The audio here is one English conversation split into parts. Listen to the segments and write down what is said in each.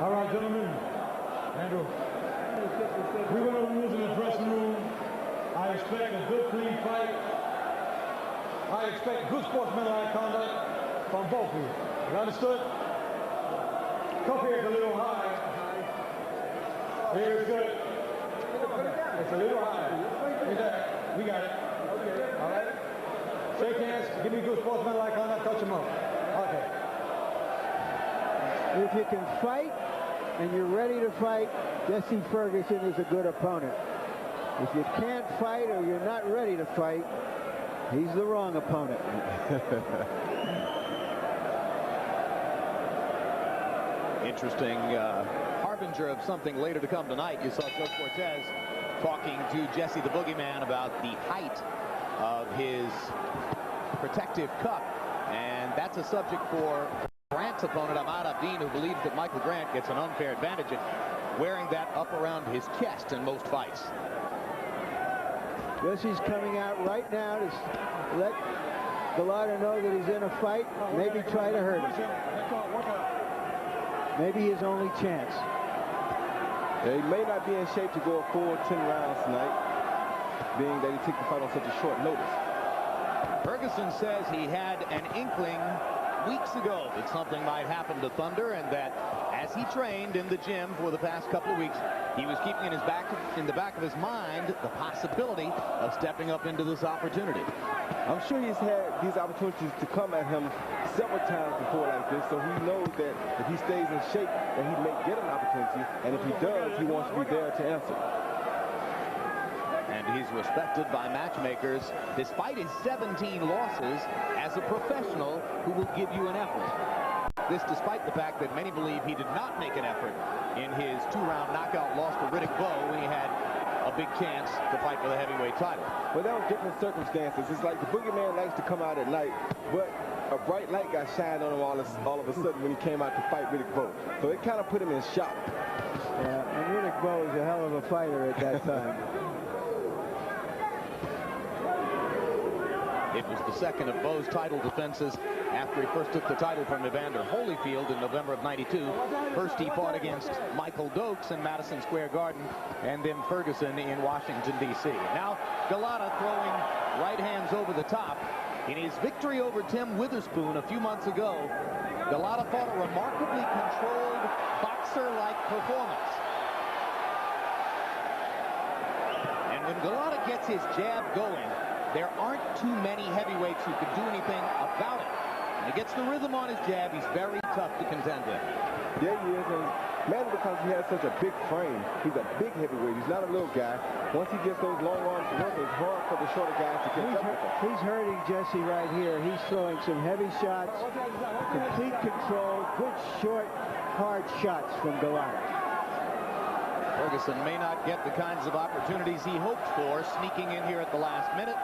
All right, gentlemen. Andrew, we're going to lose in the dressing room. I expect a good, clean fight. I expect good sportsmanlike conduct from both of you. You understood? Cup here is a little high. Here is good. It's a little high. We got it. All right? Shake hands. Give me good sportsmanlike conduct. Touch them up. Okay. If you can fight and you're ready to fight, Jesse Ferguson is a good opponent. If you can't fight or you're not ready to fight, he's the wrong opponent. Interesting harbinger of something later to come tonight. You saw Joe Cortez talking to Jesse the Boogeyman about the height of his protective cup, and that's a subject for Grant's opponent, Ahmad Abdin, who believes that Michael Grant gets an unfair advantage at wearing that up around his chest in most fights. Jesse's coming out right now to let Gołota know that he's in a fight, maybe try to hurt him. Maybe his only chance. Yeah, he may not be in shape to go a full 10 rounds tonight, being that he took the fight on such a short notice. Ferguson says he had an inkling weeks ago that something might happen to Thunder, and that as he trained in the gym for the past couple of weeks, he was keeping in the back of his mind the possibility of stepping up into this opportunity. I'm sure he's had these opportunities to come at him several times before like this, so he knows that if he stays in shape, that he may get an opportunity, and if he does, he wants to be there to answer. And he's respected by matchmakers despite his 17 losses as a professional who will give you an effort. This despite the fact that many believe he did not make an effort in his 2-round knockout loss to Riddick Bowe when he had a big chance to fight for the heavyweight title. Well, that was different circumstances. It's like the Boogeyman likes to come out at night, but a bright light got shined on him all of a sudden when he came out to fight Riddick Bowe. So it kind of put him in shock. Yeah, and Riddick Bowe was a hell of a fighter at that time. It was the second of Bowe's title defenses after he first took the title from Evander Holyfield in November of '92. First he fought against Michael Dokes in Madison Square Garden, and then Ferguson in Washington, D.C. Now Gołota throwing right hands over the top. In his victory over Tim Witherspoon a few months ago, Gołota fought a remarkably controlled boxer-like performance. And when Gołota gets his jab going, there aren't too many heavyweights who can do anything about it. When he gets the rhythm on his jab, he's very tough to contend with. Yeah, he is, and mainly because he has such a big frame. He's a big heavyweight. He's not a little guy. Once he gets those long arms to work, it's hard for the shorter guys to catch up with him. He's hurting Jesse right here. He's throwing some heavy shots, complete control, good short, hard shots from Gołota. Ferguson may not get the kinds of opportunities he hoped for, sneaking in here at the last minute.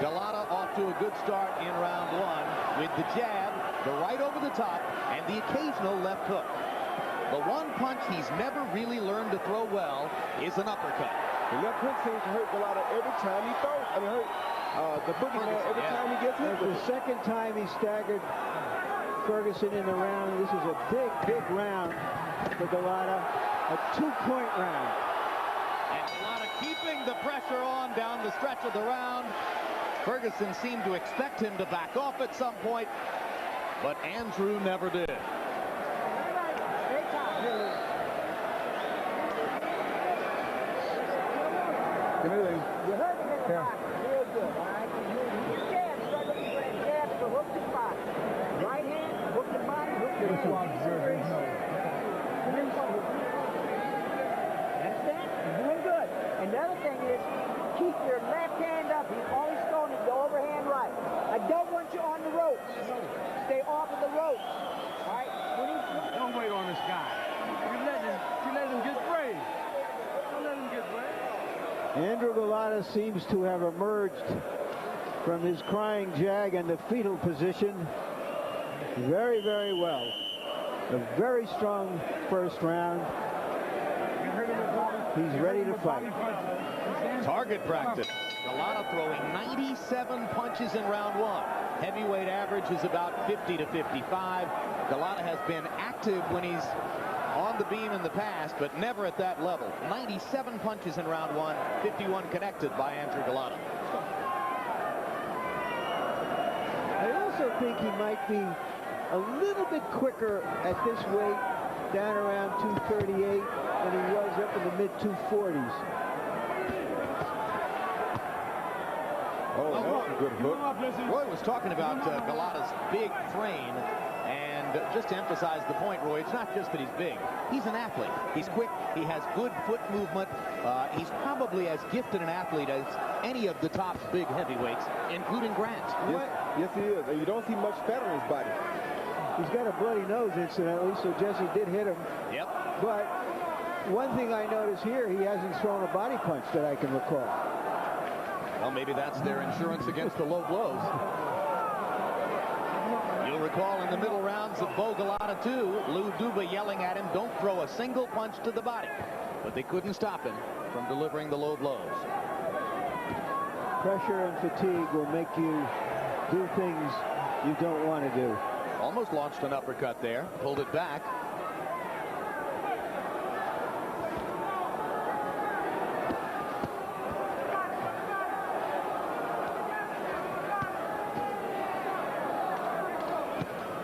Gołota off to a good start in round one with the jab, the right over the top, and the occasional left hook. The one punch he's never really learned to throw well is an uppercut. The left hook seems to hurt Gołota every time he throws. I mean, hurt the Boogeyman every time he gets hit. The second time he staggered Ferguson in the round. This is a big, big round for Gołota. A 2-point round. And Gołota keeping the pressure on down the stretch of the round. Ferguson seemed to expect him to back off at some point, but Andrew never did. Good evening. You heard me this Yeah. time. Real good, all right? His jab, struggle to his jab to hook the spot. Right hand, hook the body, hook the head. Understand? You're doing good. And the other thing is, keep your left hand up. He's always throwing the overhand right. I don't want you on the ropes. Stay off of the ropes. All right? Don't wait on this guy. You let him get brave. Don't let him get brave. Andrew Gołota seems to have emerged from his crying jag and the fetal position very, very well. A very strong first round. He's ready to fight. Target practice. Gołota throwing 97 punches in round one. Heavyweight average is about 50 to 55. Gołota has been active when he's on the beam in the past, but never at that level. 97 punches in round one, 51 connected by Andrzej Gołota. I also think he might be a little bit quicker at this weight, down around 238, than he was up in the mid-240s. Oh, that's a good hook. Roy was talking about Gołota's big frame, and just to emphasize the point, Roy, it's not just that he's big. He's an athlete. He's quick. He has good foot movement. He's probably as gifted an athlete as any of the top big heavyweights, including Grant. Yes, he is. And you don't see much fat on his body. He's got a bloody nose, incidentally, so Jesse did hit him. Yep. But one thing I notice here, he hasn't thrown a body punch that I can recall. Well, maybe that's their insurance against the low blows. You'll recall in the middle rounds of Bo Gołota, too, Lou Duba yelling at him, don't throw a single punch to the body. But they couldn't stop him from delivering the low blows. Pressure and fatigue will make you do things you don't want to do. Almost launched an uppercut there, pulled it back.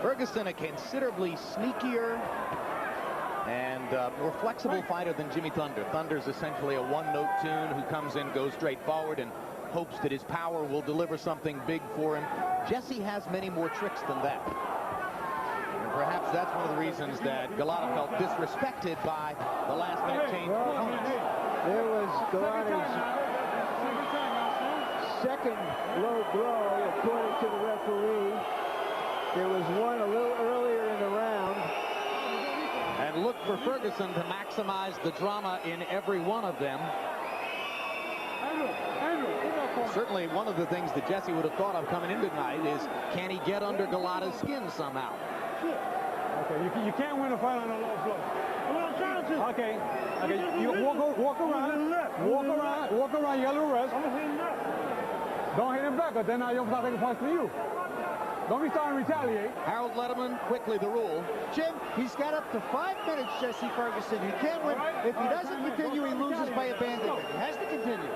Ferguson, a considerably sneakier and more flexible fighter than Jimmy Thunder. Thunder's essentially a one-note tune who comes in, goes straight forward, and hopes that his power will deliver something big for him. Jesse has many more tricks than that. And perhaps that's one of the reasons that Gołota felt disrespected by the last-minute change. There was Gołota's second low blow, according to the referee. There was one a little earlier in the round. And look for Ferguson to maximize the drama in every one of them. Certainly one of the things that Jesse would have thought of coming in tonight is, can he get under Gołota's skin somehow? Okay, you can't win a fight on a low blow. Okay, you walk around, you got a little rest. Don't hit him back, but then now you'll start taking punch for you. Don't be starting to retaliate. Harold Letterman, quickly the rule. Jim, he's got up to 5 minutes, Jesse Ferguson. He can't win. If he doesn't continue, he loses by abandonment. He has to continue.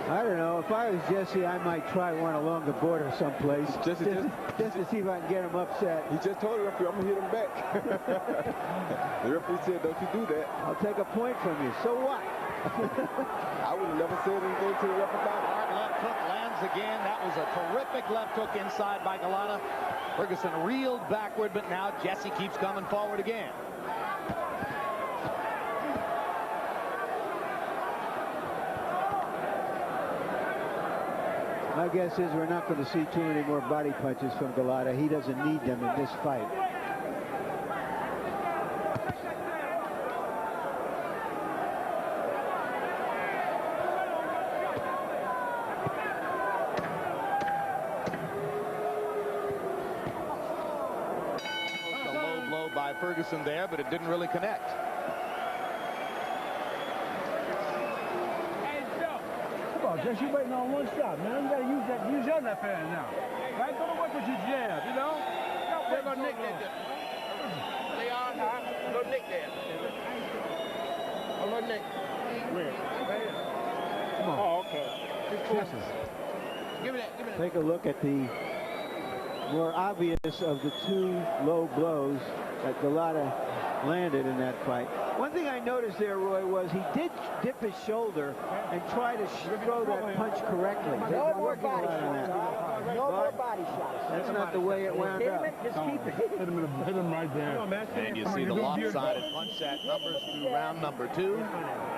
I don't know. If I was Jesse, I might try one along the border someplace. Just to see if I can get him upset. He just told the referee, I'm going to hit him back. The referee said, don't you do that. I'll take a point from you. So what? I would have never said anything to the referee about it. Hard left hook lands again. That was a terrific left hook inside by Gołota. Ferguson reeled backward, but now Jesse keeps coming forward again. My guess is we're not going to see too many more body punches from Gołota. He doesn't need them in this fight. A low blow by Ferguson there, but it didn't really connect. Just you waiting on one shot, man. You gotta use your left hand now. Right? Go to work with your jab, you know? They're gonna nick that. They are not. Go nick that. I'm gonna nick. Where? Right here. Come on. Oh, okay. Give me that. Take a look at the more obvious of the two low blows that Gołota landed in that fight. One thing I noticed there, Roy, was he did dip his shoulder and try to throw that punch correctly. No more body shots. No more body shots. That's not the way it wound up. Just keep it. Hit him right there. And you see the lopsided punch set numbers through round number 2.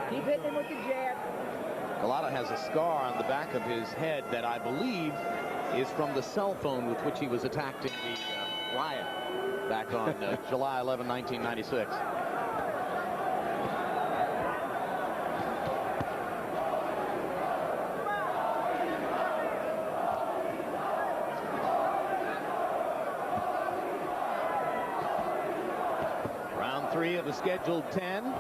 Keep hitting him with the jab. Gołota has a scar on the back of his head that I believe is from the cell phone with which he was attacked in the riot back on July 11, 1996. Round 3 of the scheduled 10.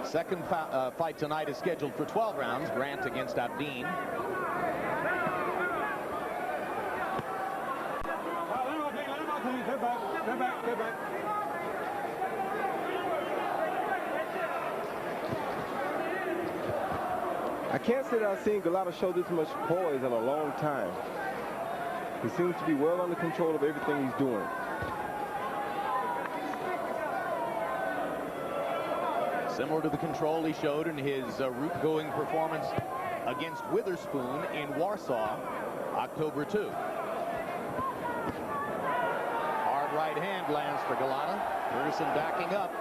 Second fight tonight is scheduled for 12 rounds. Grant against Abdeen. back, step back. I can't say that I've seen Gołota show this much poise in a long time. He seems to be well under control of everything he's doing. Similar to the control he showed in his route-going performance against Witherspoon in Warsaw, October 2. Hard right hand lands for Gołota. Ferguson backing up.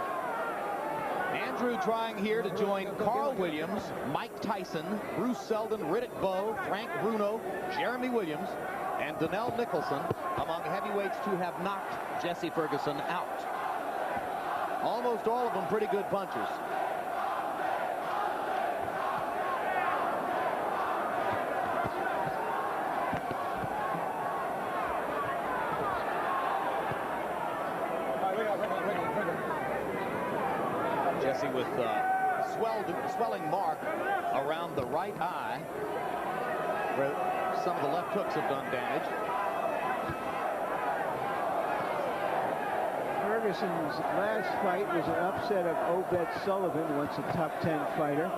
Andrew trying here to join Carl Williams, Mike Tyson, Bruce Seldon, Riddick Bowe, Frank Bruno, Jeremy Williams, and Donnell Nicholson among heavyweights to have knocked Jesse Ferguson out. Almost all of them pretty good punchers. Jesse with swelling mark around the right eye, where some of the left hooks have done damage. Ferguson's last fight was an upset of Obed Sullivan, once a top 10 fighter.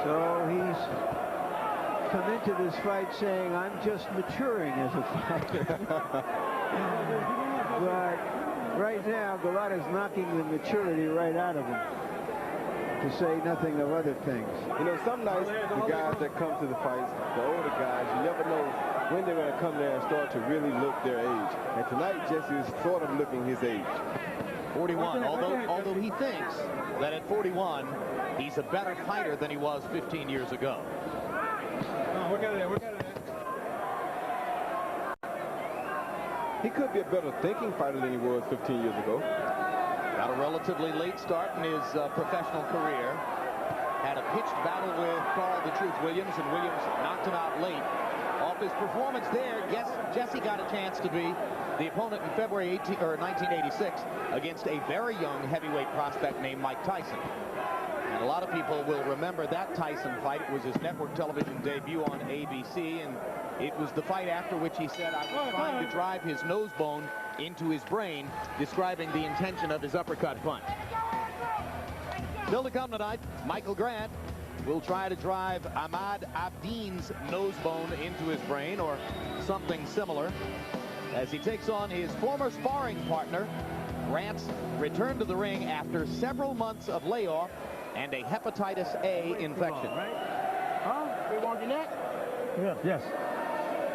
So he's come into this fight saying, I'm just maturing as a fighter. But right now, Gołota's knocking the maturity right out of him, to say nothing of other things. You know, some nights, the guys that come to the fights, the older guys, you never know when they're going to come there and start to really look their age. And tonight, Jesse is sort of looking his age. 41, although he thinks that at 41, he's a better fighter than he was 15 years ago. No, look at it, look at it. He could be a better thinking fighter than he was 15 years ago. Got a relatively late start in his professional career. Had a pitched battle with Carl the Truth Williams, and Williams knocked him out late. Off his performance there, Jesse got a chance to be the opponent in February 1986 against a very young heavyweight prospect named Mike Tyson. And a lot of people will remember that Tyson fight. It was his network television debut on ABC, and it was the fight after which he said, I was trying to drive his nose bone into his brain, describing the intention of his uppercut punch. Still to come tonight, Michael Grant will try to drive Ahmad Abdin's nose bone into his brain, or something similar, as he takes on his former sparring partner. Grant's return to the ring after several months of layoff and a hepatitis A infection. Huh? You want your neck? Yeah. Yes.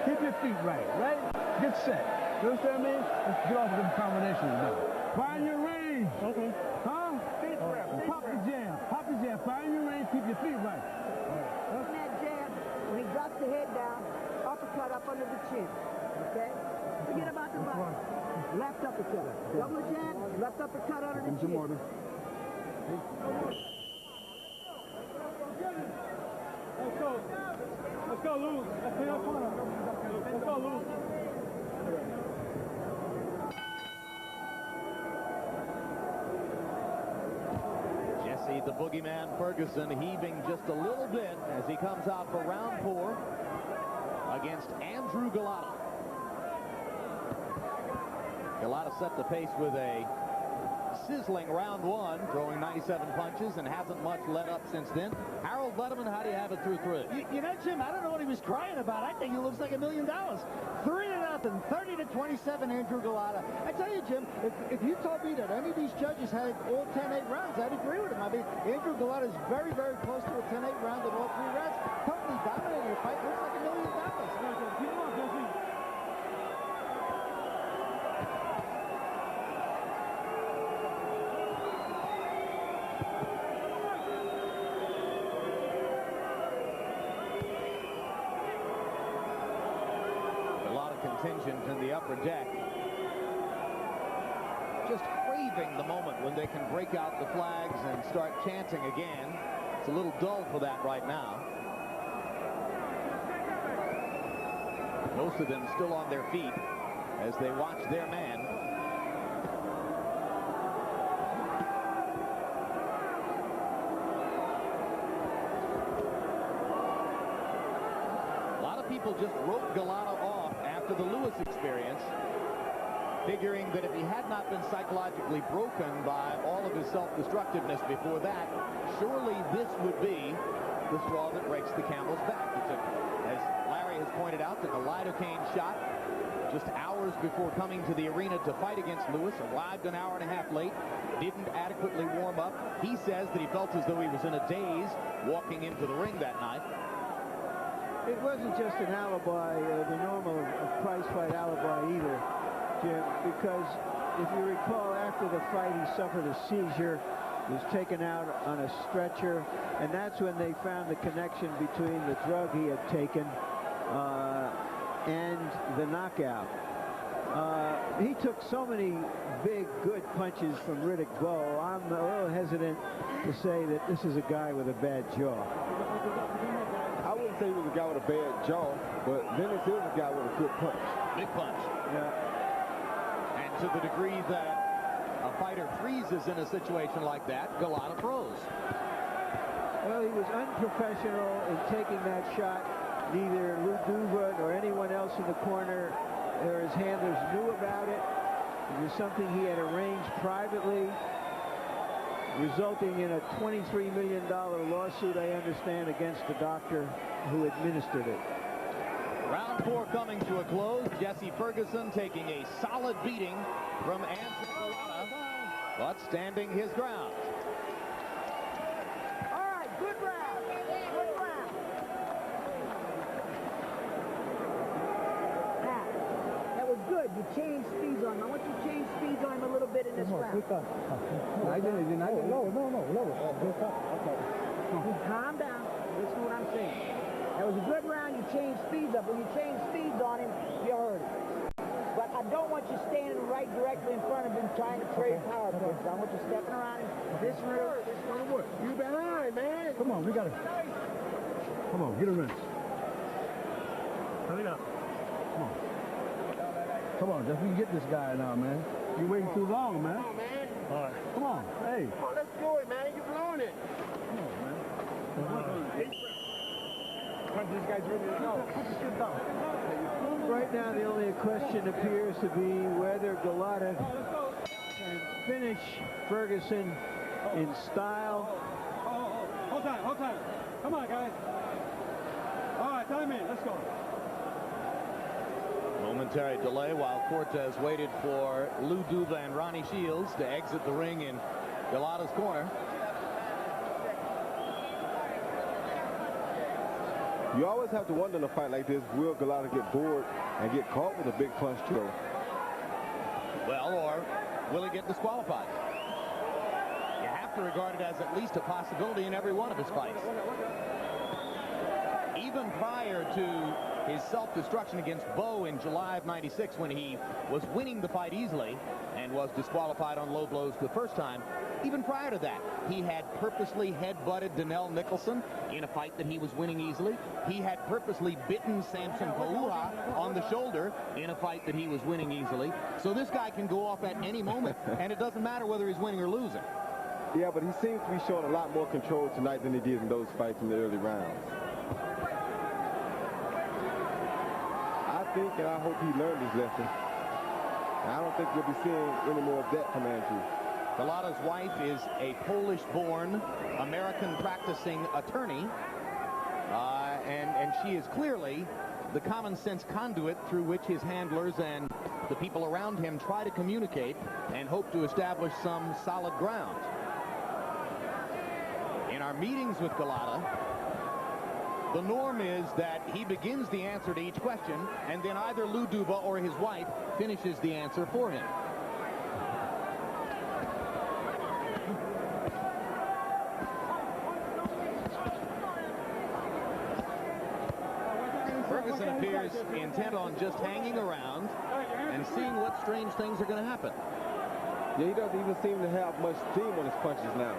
Keep your feet right, right? Get set. You understand me? Let's get off of them combinations now. Find your range. Okay. Huh? Pop the jam. Pop the jam. Find your range. Keep your feet right. On that jam, when he drops the head down, uppercut up under the chin. Okay? Forget about the body. Left uppercut. Double jab, left uppercut under the chin. Some order. Let's go. Let's go, Lou. Let's go, Lou. Jesse the Boogeyman Ferguson heaving just a little bit as he comes out for round 4 against Andrew Gołota. Gołota set the pace with a sizzling round 1, throwing 97 punches, and hasn't much let up since then. Harold Letterman, how do you have it through 3? You know, Jim, I don't know what he was crying about. I think he looks like $1 million. 3-0, 30-27, Andrew Gołota. I tell you, Jim, if you told me that any of these judges had all 10-8 rounds, I'd agree with him. I mean, Andrew Gołota is very, very close to a 10-8 round in all 3 rounds. Totally dominating the fight. Looks like $1 million. Keep on, Jesse. Contingent in the upper deck, just craving the moment when they can break out the flags and start chanting again. It's a little dull for that right now. Most of them still on their feet as they watch their man. A lot of people just wrote Gołota off after the Lewis experience. figuring that if he had not been psychologically broken by all of his self-destructiveness before that, surely this would be the straw that breaks the camel's back. He took, as Larry has pointed out, took a lidocaine shot just hours before coming to the arena to fight against Lewis, arrived an hour and a half late, didn't adequately warm up. He says that he felt as though he was in a daze walking into the ring that night. It wasn't just an alibi, the normal prize fight alibi either, Jim, because if you recall, after the fight he suffered a seizure, was taken out on a stretcher, and that's when they found the connection between the drug he had taken and the knockout. He took so many big, good punches from Riddick Bowe. I'm a little hesitant to say that this is a guy with a bad jaw. I wouldn't say he was a guy with a bad jaw, but Dennis is a guy with a good punch. Big punch. Yeah. And to the degree that a fighter freezes in a situation like that, Gołota froze. Well, he was unprofessional in taking that shot. Neither Lou Duva nor anyone else in the corner or his handlers knew about it. It was something he had arranged privately, resulting in a $23 million lawsuit, I understand, against the doctor who administered it. Round 4 coming to a close. Jesse Ferguson taking a solid beating from Andrzej Gołota, but standing his ground. All right, good round. Good round. Now, that was good. You changed speeds on him. I want you to change speeds on him a little bit in this round. Calm down. Listen to what I'm saying. That was a good round. You changed speeds up. When you change speeds on him, you hurt him. But I don't want you standing right directly in front of him trying to trade power punches. I want you stepping around him. This round. You behind, man. Come on, we got it. Come on, get a rinse. Hurry up. Come on. Come on, just we can get this guy now, man. You waiting too long, man. Come on, man. All right. Come on. Hey. Come on, let's do it, man. You're blowing it. Come on, man. These guys ready to go. Put your shit down. Right now, the only question appears to be whether Gołota can finish Ferguson in style. Hold time. Come on, guys. All right, time in. Let's go. Momentary delay while Cortez waited for Lou Duva and Ronnie Shields to exit the ring in Gołota's corner. You always have to wonder in a fight like this, will Gołota get bored and get caught with a big punch too? Well, or will he get disqualified? You have to regard it as at least a possibility in every one of his fights. Even prior to his self-destruction against Bowe in July of '96, when he was winning the fight easily and was disqualified on low blows the first time, even prior to that, he had purposely head-butted Donnell Nicholson in a fight that he was winning easily. He had purposely bitten Samson Pauha on the shoulder in a fight that he was winning easily. So this guy can go off at any moment, and it doesn't matter whether he's winning or losing. Yeah, but he seems to be showing a lot more control tonight than he did in those fights in the early rounds. I think and I hope he learned his lesson. I don't think we'll be seeing any more of that from Andrew. Gołota's wife is a Polish-born, American practicing attorney, and she is clearly the common sense conduit through which his handlers and the people around him try to communicate and hope to establish some solid ground. In our meetings with Gołota, the norm is that he begins the answer to each question, and then either Lou Duva or his wife finishes the answer for him. Ferguson appears intent on just hanging around and seeing what strange things are going to happen. Yeah, he doesn't even seem to have much steam on his punches now.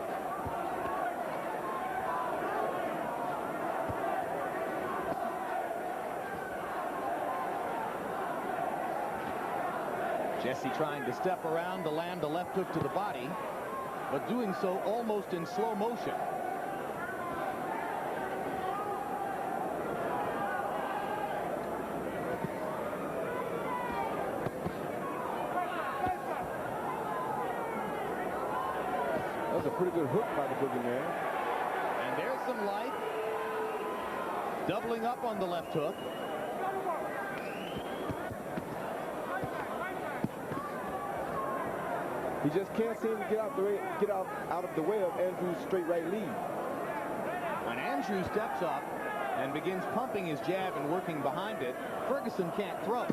Jesse trying to step around to land a left hook to the body, but doing so almost in slow motion. pretty good hook by the boogeyman. And there's some life. Doubling up on the left hook. He just can't seem to get out of the way of Andrew's straight right lead. When Andrew steps up and begins pumping his jab and working behind it, Ferguson can't throw.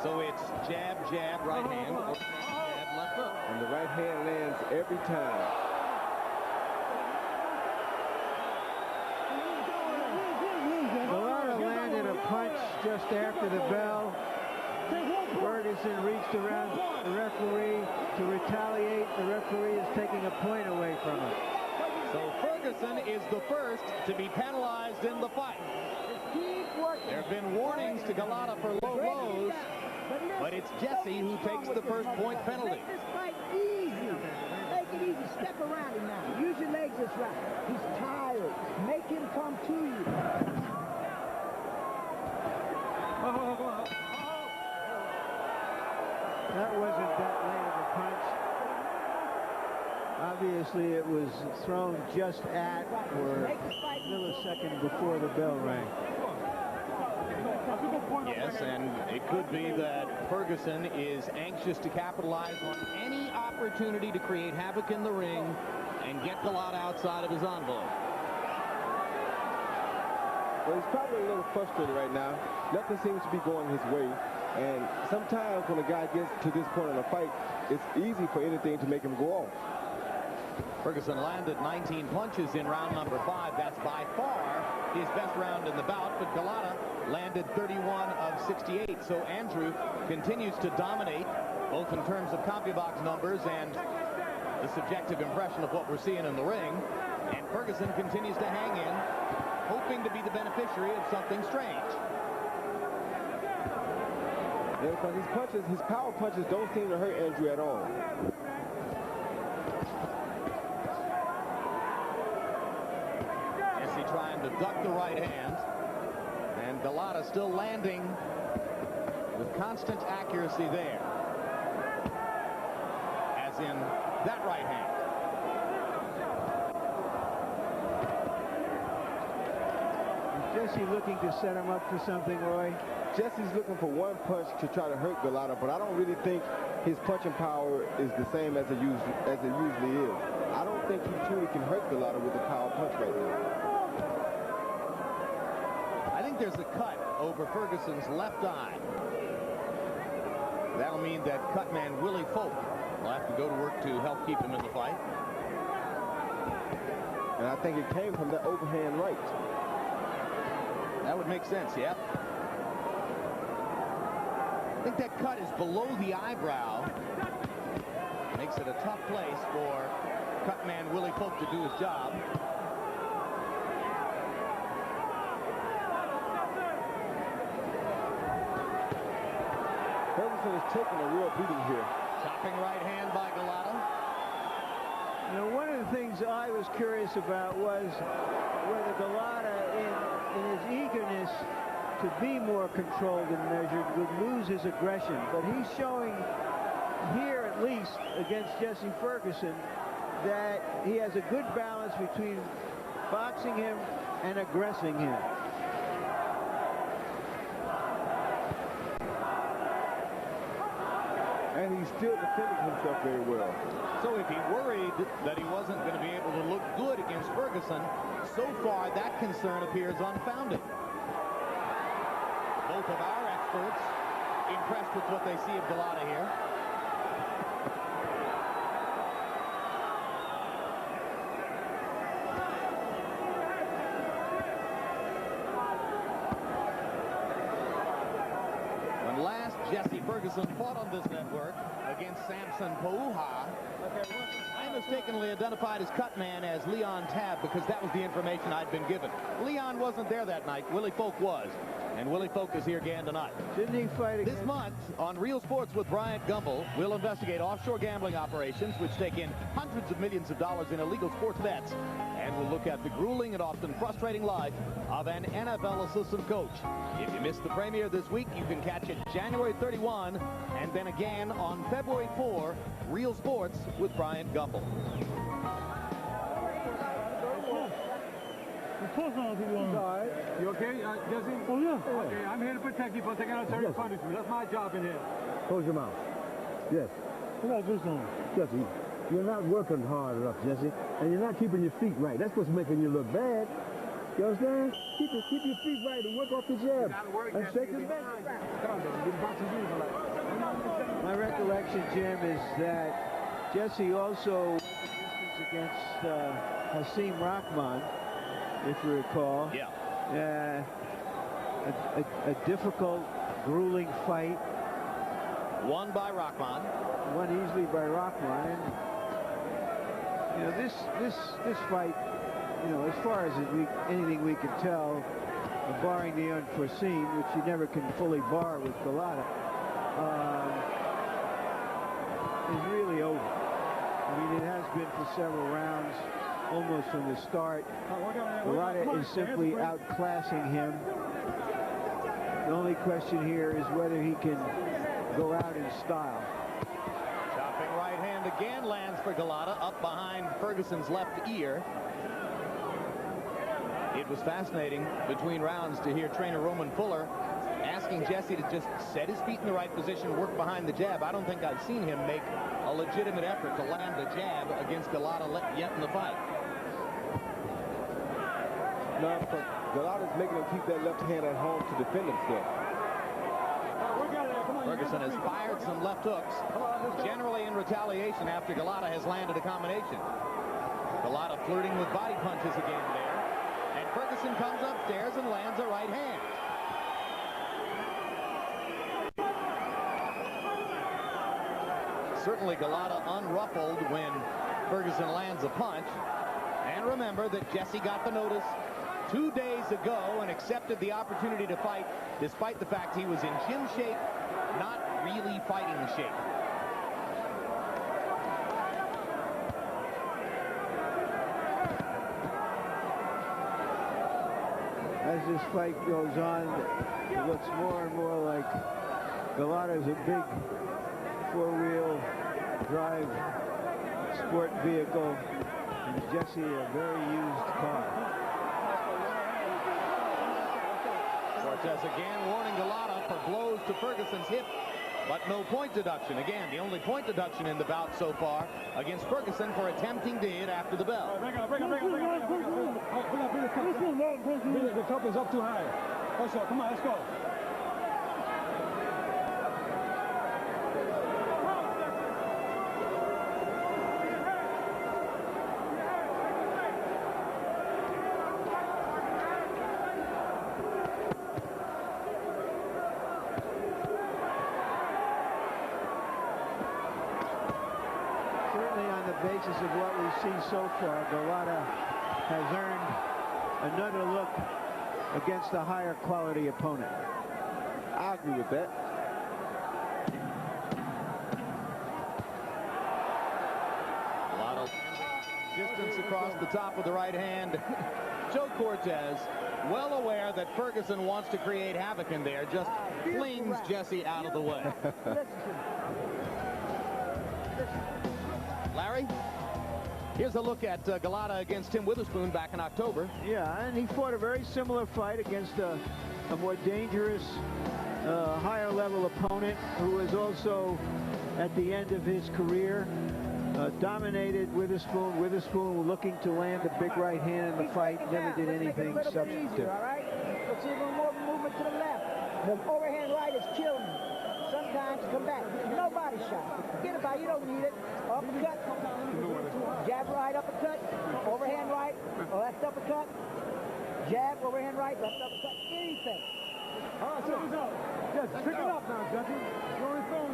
So it's jab, jab, right hand, or jab, left hook. And the right hand lands every time. Gołota landed a punch just after the bell. Ferguson reached around the referee to retaliate. The referee is taking a point away from him. So Ferguson is the first to be penalized in the fight. There have been warnings to Gołota for low blows, but it's Jesse who takes the first point penalty. Make this fight easy. Make it easy. Step around him now. Use your legs this right. He's tired. Make him come to you. That wasn't that late of a punch. Obviously, it was thrown just at or a millisecond before the bell rang. Yes, and it could be that Ferguson is anxious to capitalize on any opportunity to create havoc in the ring and get Gołota outside of his envelope. Well, he's probably a little frustrated right now. Nothing seems to be going his way. And sometimes when a guy gets to this point in a fight, it's easy for anything to make him go off. Ferguson landed 19 punches in round number 5. That's by far his best round in the bout, but Gołota landed 31 of 68. So Andrew continues to dominate, both in terms of CompuBox numbers and the subjective impression of what we're seeing in the ring. And Ferguson continues to hang in, hoping to be the beneficiary of something strange. Yeah, because his power punches don't seem to hurt Andrew at all. Jesse trying to duck the right hand, and Gołota still landing with constant accuracy there, as in that right hand. Is Jesse looking to set him up for something, Roy? Jesse's looking for one punch to try to hurt Gołota, but I don't really think his punching power is the same as it usually is. I don't think he truly can hurt Gołota with a power punch right now. I think there's a cut over Ferguson's left eye. That'll mean that cutman Willie Folk will have to go to work to help keep him in the fight. And I think it came from that overhand right. That would make sense, yeah. I think that cut is below the eyebrow. Makes it a tough place for cutman Willie Folk to do his job. Ferguson is taking a real beating here. Chopping right hand by Gołota. You know, one of the things I was curious about was whether Gołota, in his eagerness to be more controlled and measured, would lose his aggression. But he's showing here, at least against Jesse Ferguson, that he has a good balance between boxing him and aggressing him. And he's still defending himself very well. So if he worried that he wasn't going to be able to look good against Ferguson, so far that concern appears unfounded. Both of our experts impressed with what they see of Gołota here. When last Jesse Ferguson fought on this network against Samson Pouha, I mistakenly identified his cut man as Leon Tabb because that was the information I'd been given. Leon wasn't there that night. Willie Folk was. And Willie Folk is here again tonight. Didn't he fight against... This month on Real Sports with Bryant Gumbel, we'll investigate offshore gambling operations which take in hundreds of millions of dollars in illegal sports bets And we'll look at the grueling and often frustrating life of an NFL assistant coach. If you missed the premiere this week, you can catch it January 31 and then again on February 4, Real Sports with Bryant Gumbel. Of course not. All right. You okay, Jesse? Oh, yeah. Okay, I'm here to protect you from taking out serious punishment. That's my job in here. Close your mouth. Yes. What got this on? Jesse, you're not working hard enough, Jesse, and you're not keeping your feet right. That's what's making you look bad. You understand? Keep your feet right and work off the jab. And shake his back. My recollection, Jim, is that Jesse also against Hasim Rahman, if you recall. Yeah. A difficult, grueling fight. Won by Rahman. Won easily by Rahman. And, you know, this fight, you know, as far as anything we can tell, barring the unforeseen, which you never can fully bar with Gołota, is really over. I mean, it has been for several rounds, almost from the start. Gołota is simply outclassing him. The only question here is whether he can go out in style. Chopping right hand again lands for Gołota, up behind Ferguson's left ear. It was fascinating between rounds to hear trainer Roman Fuller asking Jesse to just set his feet in the right position, work behind the jab. I don't think I've seen him make a legitimate effort to land the jab against Gołota yet in the fight. No, but Gołota's making him keep that left hand at home to defend himself. Ferguson has fired some left hooks, generally in retaliation after Gołota has landed a combination. Gołota flirting with body punches again there. And Ferguson comes upstairs and lands a right hand. Certainly Gołota unruffled when Ferguson lands a punch. And remember that Jesse got the notice 2 days ago and accepted the opportunity to fight despite the fact he was in gym shape, not really fighting shape. As this fight goes on, it looks more and more like Gołota's a big four-wheel drive sport vehicle, and Jesse a very used car. Cortez again warning Gołota for blows to Ferguson's hip, but no point deduction. Again, the only point deduction in the bout so far against Ferguson for attempting to hit after the bell. The cup is up too high. Also, come on, let's go. Basis of what we've seen so far, Gołota has earned another look against a higher quality opponent. I agree with that. A lot of distance across the top of the right hand. Joe Cortez, well aware that Ferguson wants to create havoc in there, just flings Jesse out of the way. Larry, here's a look at Gołota against Tim Witherspoon back in October. Yeah, and he fought a very similar fight against a more dangerous, higher level opponent who was also at the end of his career dominated Witherspoon. Witherspoon looking to land a big right hand in the fight, never did anything substantive. All right, let's see a little more movement to the left. The overhand right is killing him. Sometimes come back. No body shot. Forget about it. You don't need it. Uppercut. Jab right, uppercut. Overhand right. Left uppercut. Jab, overhand right, left uppercut. Anything. All right, so what's up? Yes, pick it up now, Jesse. You're on your phone.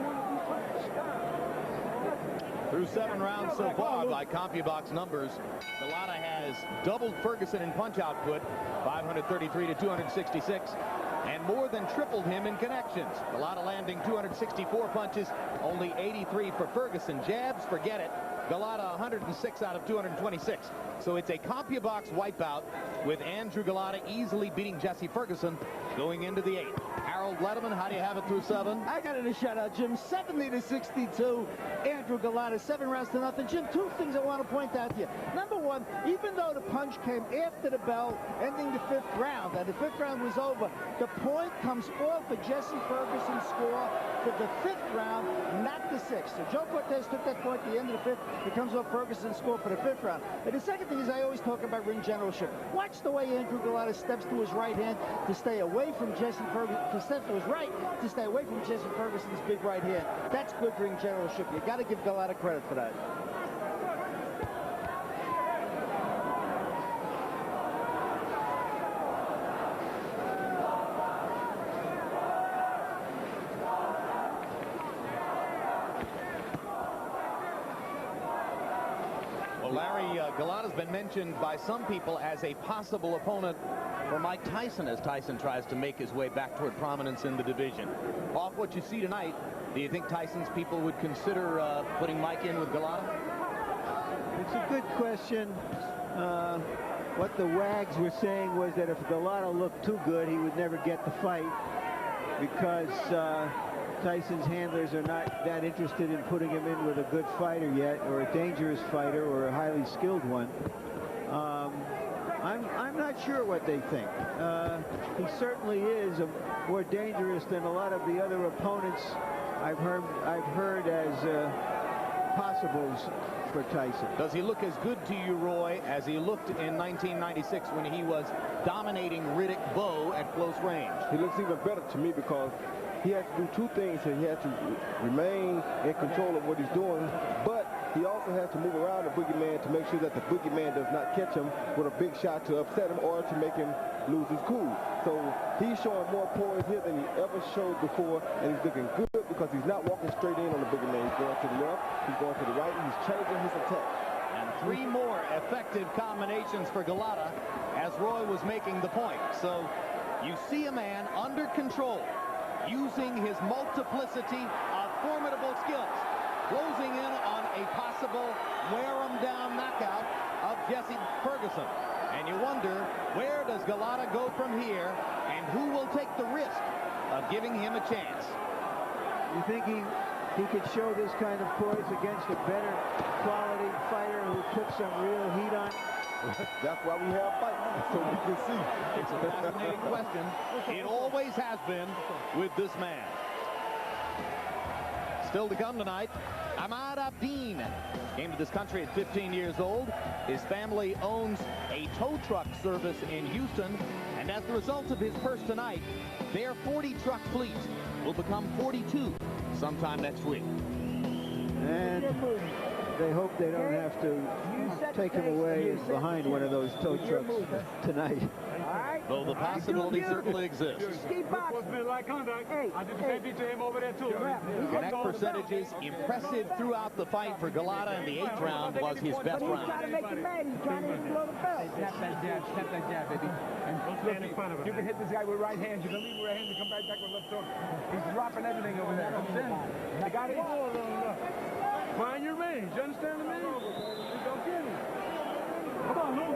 Through 7 rounds so far by CompuBox numbers, Gołota has doubled Ferguson in punch output, 533 to 266. And more than tripled him in connections. Gołota landing 264 punches, only 83 for Ferguson. Jabs, forget it. Gołota 106 out of 226. So it's a CompuBox wipeout with Andrew Gołota easily beating Jesse Ferguson going into the 8th. Harold Letterman, how do you have it through 7? I got it a shutout, Jim. 70-62. Andrew Gołota, 7 rounds to nothing. Jim, 2 things I want to point out to you. Number 1, even though the punch came after the bell, ending the 5th round, and the 5th round was over, the point comes off of Jesse Ferguson's score for the 5th round, not the 6th. So Joe Cortez took that point at the end of the 5th. It comes off Ferguson's score for the 5th round. And the second thing is I always talk about ring generalship. Watch the way Andrew Gołota steps to his right hand to stay away from Jesse Ferguson, to step to his right to stay away from Jesse Ferguson's big right hand. That's good ring generalship. You got to give Gołota credit for that. Larry, Gołota's been mentioned by some people as a possible opponent for Mike Tyson as Tyson tries to make his way back toward prominence in the division. Off what you see tonight, do you think Tyson's people would consider putting Mike in with Gołota? It's a good question. What the wags were saying was that if Gołota looked too good, he would never get the fight because Tyson's handlers are not that interested in putting him in with a good fighter yet, or a dangerous fighter, or a highly skilled one. I'm not sure what they think. He certainly is more dangerous than a lot of the other opponents I've heard as possibles for Tyson. Does he look as good to you, Roy, as he looked in 1996 when he was dominating Riddick Bowe at close range? He looks even better to me because he has to do 2 things here. He has to remain in control of what he's doing, but he also has to move around the boogeyman to make sure that the boogeyman does not catch him with a big shot to upset him or to make him lose his cool. So he's showing more poise here than he ever showed before, and he's looking good because he's not walking straight in on the boogeyman. He's going to the left, he's going to the right, and he's changing his attack. And 3 more effective combinations for Gołota as Roy was making the point. So you see a man under control, using his multiplicity of formidable skills, closing in on a possible wear-him-down knockout of Jesse Ferguson. And you wonder, where does Gołota go from here, and who will take the risk of giving him a chance? You think he could show this kind of poise against a better quality fighter who puts some real heat on? That's why we have fights, so we can see. It's a fascinating question. It always has been with this man. Still to come tonight, Ahmad Abdin came to this country at 15 years old. His family owns a tow truck service in Houston, and as a result of his purse tonight, their 40-truck fleet will become 42 sometime next week. And they hope they don't have to take him away behind one of those tow trucks tonight. Though the possibility certainly exists. Connect percentages impressive throughout the fight for Gołota, and the 8th round was his best round. Snap that jab, baby. And stand in front of him. You can hit this guy with right hand. You can leave with right hand and come right back with left hook. He's dropping everything over there. I got it. Find your range. You understand me? Don't get him. Come on, Lou.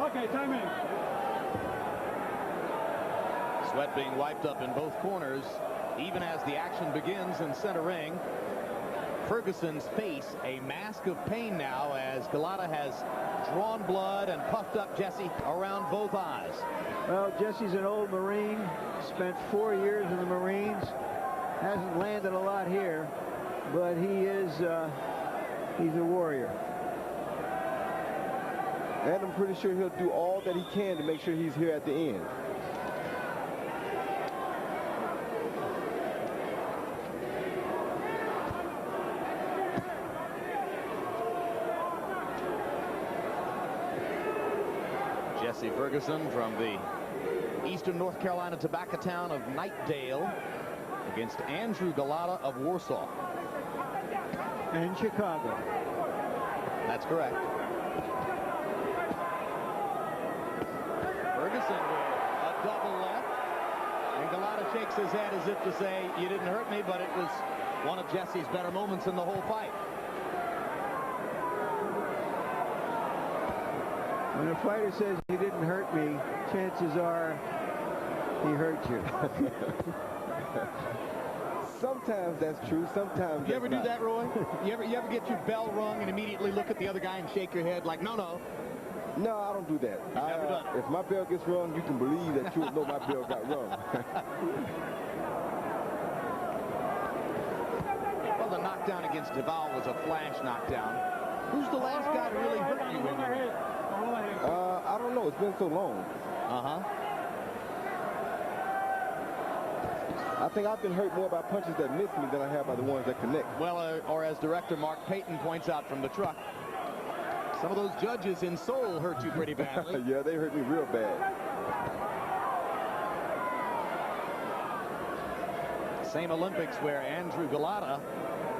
Okay, time in. Sweat being wiped up in both corners, even as the action begins in center ring. Ferguson's face a mask of pain now as Gołota has drawn blood and puffed up Jesse around both eyes. Well, Jesse's an old Marine, spent 4 years in the Marines, hasn't landed a lot here, but he's a warrior. And I'm pretty sure he'll do all that he can to make sure he's here at the end. Jesse Ferguson from the eastern North Carolina tobacco town of Knightdale against Andrew Gołota of Warsaw. And Chicago. That's correct. Ferguson with a double left, and Gołota shakes his head as if to say, you didn't hurt me, but it was one of Jesse's better moments in the whole fight. When a fighter says you didn't hurt me, chances are he hurt you. Sometimes that's true. Sometimes you ever do not. that, Roy? You ever get your bell rung and immediately look at the other guy and shake your head like, no, no? No, I don't do that. Never done it. If my bell gets rung, you can believe that you will know my bell got rung. Well, the knockdown against Duval was a flash knockdown. Who's the last guy to really hurt you in your head? I don't know. It's been so long. I think I've been hurt more by punches that miss me than I have by the ones that connect. Well, or as director Mark Payton points out from the truck, some of those judges in Seoul hurt you pretty badly. Yeah, they hurt me real bad. Same Olympics where Andrew Gołota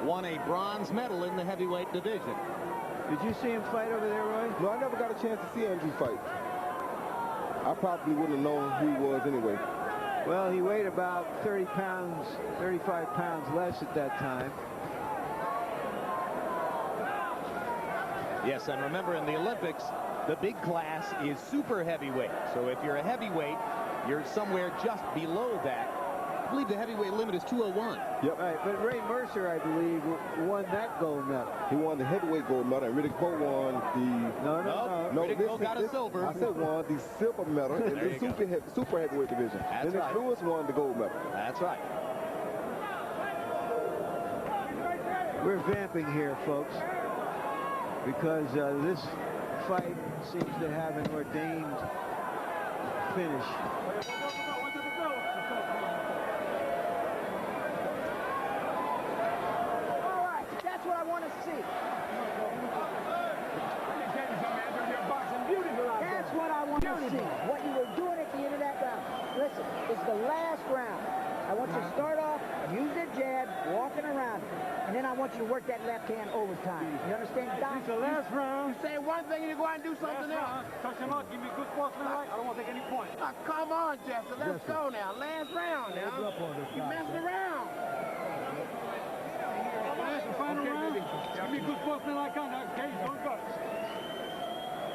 won a bronze medal in the heavyweight division. Did you see him fight over there, Roy? No, I never got a chance to see Andrew fight. I probably wouldn't have known who he was anyway. Well, he weighed about 30 pounds, 35 pounds less at that time. Yes, and remember in the Olympics, the big class is super heavyweight. So if you're a heavyweight, you're somewhere just below that. I believe the heavyweight limit is 201. Yep. Right, but Ray Mercer, I believe, won that gold medal. He won the heavyweight gold medal, and Riddick Bowe won the... No. Riddick Bowe got a silver. I said won the silver medal in the super heavyweight division. That's Lennox right. Lewis won the gold medal. That's right. We're vamping here, folks, because this fight seems to have an ordained finish. That's what I want to see. What you were doing at the end of that round. Listen, it's the last round. I want you to start off, use that jab, walking around, and then I want you to work that left hand overtime. You understand, Don? It's the last round. You say one thing and you go out and do something else. Touch him up. Give me good sportsmanlike. I don't want to take any points. Come on, Jesse. Let's go now. Last round now. You messed around. Final round. Give me good sportsmanlike contact. Okay, don't go.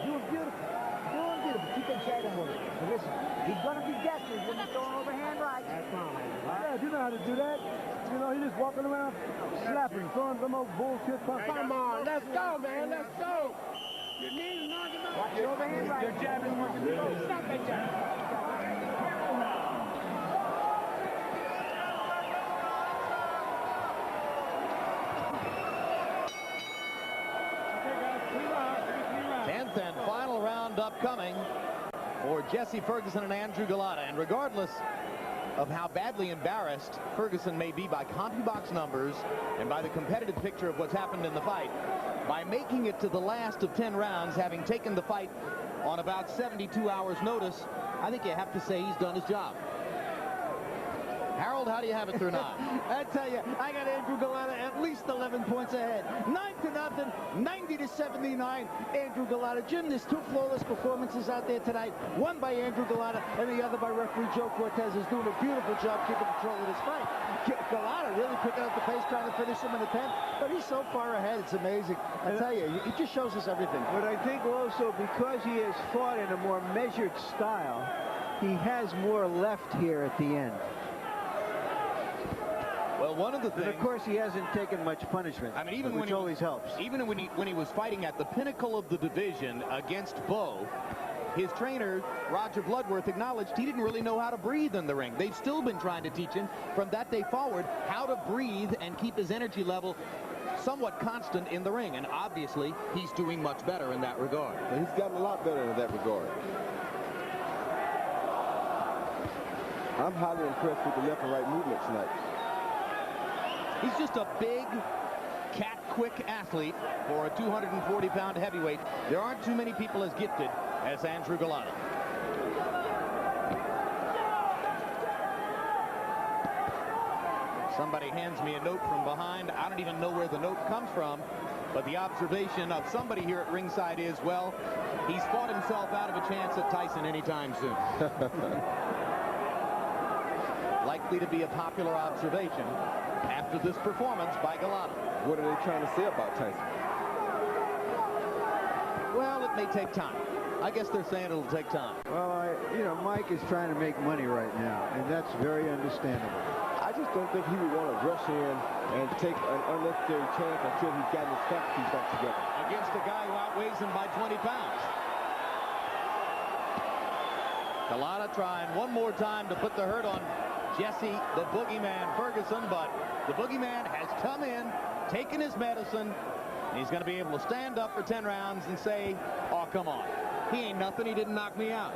Doing beautiful. Doing beautiful. Keep on chatting with him. But listen, he's going to be desperate when he's throwing overhand right. Yeah, you know how to do that. You know, he's just walking around, slapping, throwing some old bullshit punches. Come on, let's go, man. Let's go. Your knees knocking out. Watch your overhand right. Your jab is working. Stop that jab. And final round upcoming for Jesse Ferguson and Andrew Gołota. And regardless of how badly embarrassed Ferguson may be by CompuBox numbers and by the competitive picture of what's happened in the fight, by making it to the last of 10 rounds, having taken the fight on about 72 hours notice, I think you have to say he's done his job. Harold, how do you have it through 9? I tell you, I got Andrew Gołota at least 11 points ahead. 9-0, 90-79, Andrew Gołota. Jim, there's two flawless performances out there tonight. One by Andrew Gołota and the other by referee Joe Cortez, who's doing a beautiful job keeping control of this fight. Gołota really picking up the pace, trying to finish him in the 10th, but he's so far ahead, it's amazing. I tell you, it just shows us everything. But I think also because he has fought in a more measured style, he has more left here at the end. Well, one of the things, and of course, he hasn't taken much punishment. I mean, even which always helps. Even when he was fighting at the pinnacle of the division against Bowe, his trainer Roger Bloodworth acknowledged he didn't really know how to breathe in the ring. They've still been trying to teach him from that day forward how to breathe and keep his energy level somewhat constant in the ring. And obviously, he's doing much better in that regard. And he's gotten a lot better in that regard. I'm highly impressed with the left and right movement tonight. He's just a big, cat-quick athlete for a 240-pound heavyweight. There aren't too many people as gifted as Andrew Gołota. Somebody hands me a note from behind. I don't even know where the note comes from, but the observation of somebody here at ringside is, well, he's fought himself out of a chance at Tyson anytime soon. likely to be a popular observation after this performance by Gołota. What are they trying to say about Tyson? Well, it may take time. I guess they're saying it'll take time. Well, you know, Mike is trying to make money right now, and that's very understandable. I just don't think he would want to rush in and take an unnecessary chance until he's gotten his faculties back together. Against a guy who outweighs him by 20 pounds. Gołota trying one more time to put the hurt on Jesse the Boogeyman Ferguson, but the Boogeyman has come in, taken his medicine, and he's going to be able to stand up for 10 rounds and say, oh, come on. He ain't nothing. He didn't knock me out.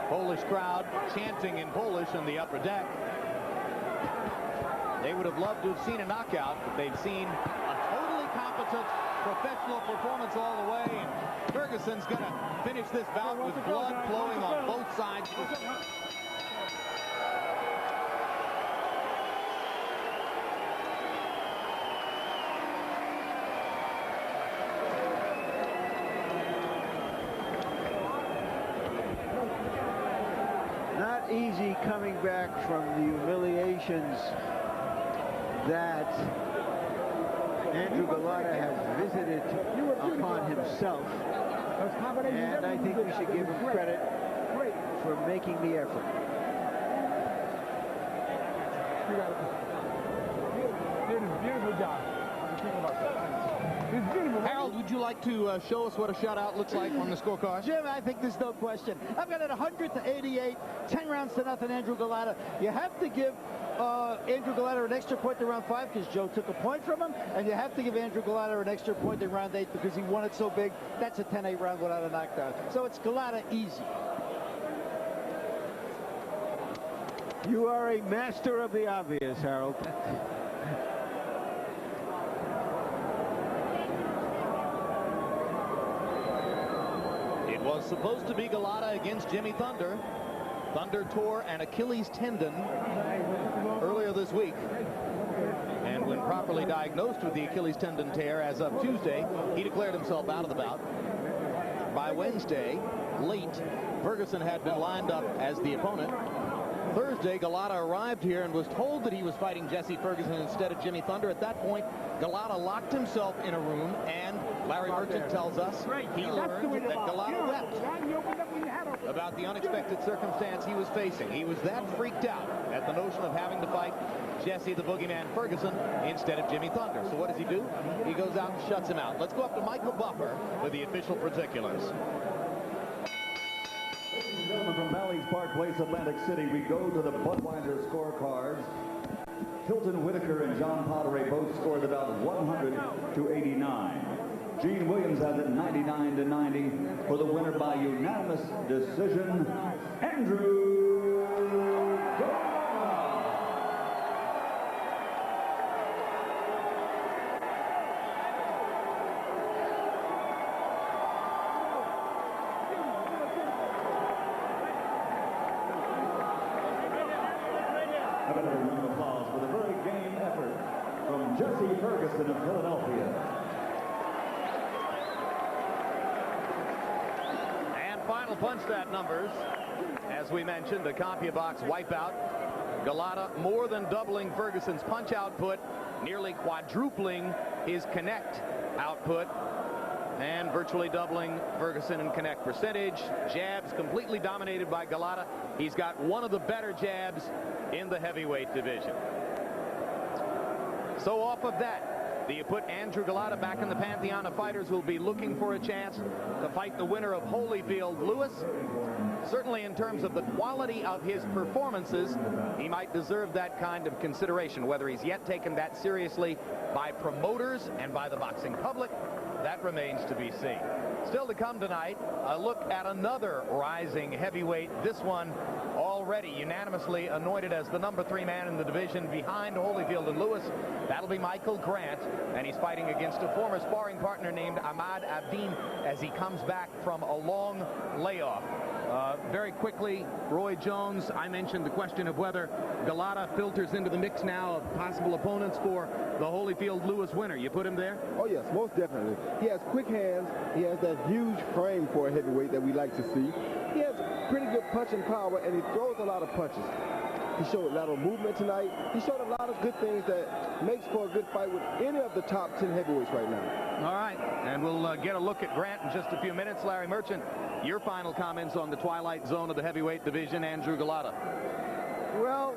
Polish crowd chanting in Polish in the upper deck. They would have loved to have seen a knockout, but they've seen a totally competent professional performance all the way, and Ferguson's going to finish this bout with blood flowing on both sides. Not easy coming back from the humiliations that Andrew Gołota has visited upon himself, and I think we should give him credit for making the effort. Beautiful job. It's beautiful. Harold, would you like to show us what a shutout looks like on the scorecard? Jim, I think there's no question. I've got it 100-88, 10 rounds to nothing, Andrew Gołota. You have to give Andrew Gołota an extra point in round 5 because Joe took a point from him, and you have to give Andrew Gołota an extra point in round 8 because he won it so big. That's a 10-8 round without a knockdown. So it's Gołota easy. You are a master of the obvious, Harold. It was supposed to be Gołota against Jimmy Thunder. Thunder tore an Achilles tendon earlier this week, and when properly diagnosed with the Achilles tendon tear as of Tuesday, he declared himself out of the bout. By Wednesday, late, Ferguson had been lined up as the opponent. Thursday, Gołota arrived here and was told that he was fighting Jesse Ferguson instead of Jimmy Thunder. At that point, Gołota locked himself in a room, and Larry Merchant tells us he learned that Gołota wept about the unexpected circumstance he was facing. He was that freaked out at the notion of having to fight Jesse the Boogeyman Ferguson instead of Jimmy Thunder. So what does he do? He goes out and shuts him out. Let's go up to Michael Buffer with the official particulars. Gentlemen, from Bally's Park Place, Atlantic City, we go to the Budweiser scorecards. Hilton Whitaker and John Potteray both scored about 100-89. Gene Williams has it 99-90 for the winner by unanimous decision, Andrew Gołota. Another round of applause for the very game effort from Jesse Ferguson of Philadelphia. And final punch stat numbers. As we mentioned, the CompuBox wipeout. Gołota more than doubling Ferguson's punch output, nearly quadrupling his connect output, and virtually doubling Ferguson in connect percentage. Jabs completely dominated by Gołota. He's got one of the better jabs in the heavyweight division. So off of that, do you put Andrew Gołota back in the pantheon of fighters who will be looking for a chance to fight the winner of Holyfield-Lewis? Certainly in terms of the quality of his performances, he might deserve that kind of consideration. Whether he's yet taken that seriously by promoters and by the boxing public, that remains to be seen. Still to come tonight, a look at another rising heavyweight, this one already unanimously anointed as the #3 man in the division behind Holyfield and Lewis. That'll be Michael Grant, and he's fighting against a former sparring partner named Ahmad Abdin as he comes back from a long layoff. Very quickly, Roy Jones, I mentioned the question of whether Gołota filters into the mix now of possible opponents for the Holyfield-Lewis winner. You put him there? Oh, yes, most definitely. He has quick hands. He has that huge frame for a heavyweight that we like to see. He has pretty good punching power, and he throws a lot of punches. He showed a lot of movement tonight. He showed a lot of good things that makes for a good fight with any of the top 10 heavyweights right now. All right, and we'll get a look at Grant in just a few minutes. Larry Merchant, your final comments on the twilight zone of the heavyweight division, Andrew Gołota. Well,